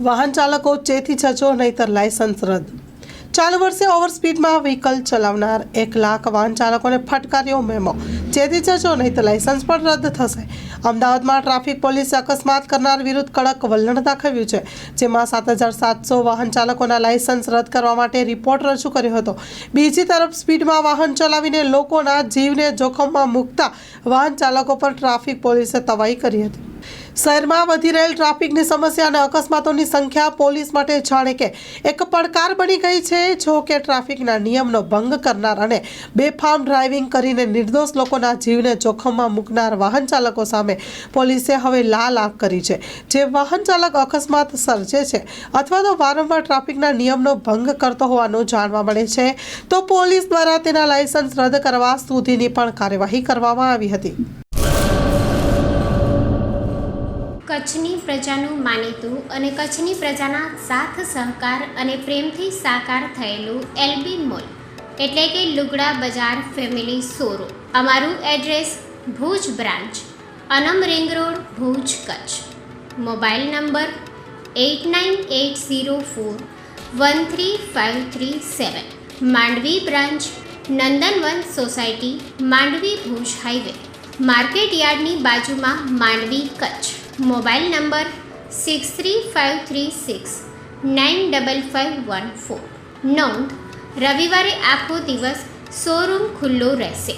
વાહન ચાલકો ચેતી જજો નહીતર લાયસન્સ રદ। ચાલુ વર્ષે ઓવર સ્પીડમાં વ્હીકલ ચલાવનાર 1 લાખ વાહન ચાલકોને ફટકાર્યો મેમો, ચેતી જજો નહીતર લાયસન્સ પણ રદ થશે। અમદાવાદમાં ટ્રાફિક પોલીસે અકસ્માત કરનાર વિરુદ્ધ કડક વલણ દાખવ્યું છે, જેમાં 7,700 વાહન ચાલકોના લાયસન્સ રદ કરવા માટે રિપોર્ટ રજૂ કર્યો હતો। બીજી તરફ સ્પીડમાં વાહન ચલાવીને લોકોના જીવને જોખમમાં મૂકતા વાહન ચાલકો પર ટ્રાફિક પોલીસે તવાઈ કરી હતી। શહેરમાં વધી રહેલ ટ્રાફિકની સમસ્યા અને અકસ્માતોની સંખ્યા પોલીસ માટે જાણે કે એક પડકાર બની ગઈ છે। જો કે ટ્રાફિકના નિયમનો ભંગ કરનાર અને બેફામ ડ્રાઇવિંગ કરીને નિર્દોષ લોકોના જીવને જોખમમાં મૂકનાર વાહન ચાલકો સામે પોલીસે હવે લાલ આંખ કરી છે। જે વાહન ચાલક અકસ્માત સર્જે છે અથવા તો વારંવાર ટ્રાફિકના નિયમનો ભંગ કરતો હોવાનું જાણવા મળે છે તો પોલીસ દ્વારા તેના લાયસન્સ રદ કરવા સુધીની પણ કાર્યવાહી કરવામાં આવી હતી। કચ્છની પ્રજાનું માનીતું અને કચ્છની પ્રજાના સાથ સહકાર અને પ્રેમથી સાકાર થયેલું એલબી મોલ એટલે કે લુગડા બજાર ફેમિલી શોરૂમ। અમારું address Bhuj branch, Anam ring road, Bhuj, Kutch. Mobile number 8980413537। Mandvi branch, Nandanvan society, Mandvi, Bhuj highway, market યાર્ડની બાજુમાં, માંડવી, કચ્છ। Mobile number 6353695514। નોંધ: રવિવારે આખો દિવસ શોરૂમ ખુલ્લો રહેશે।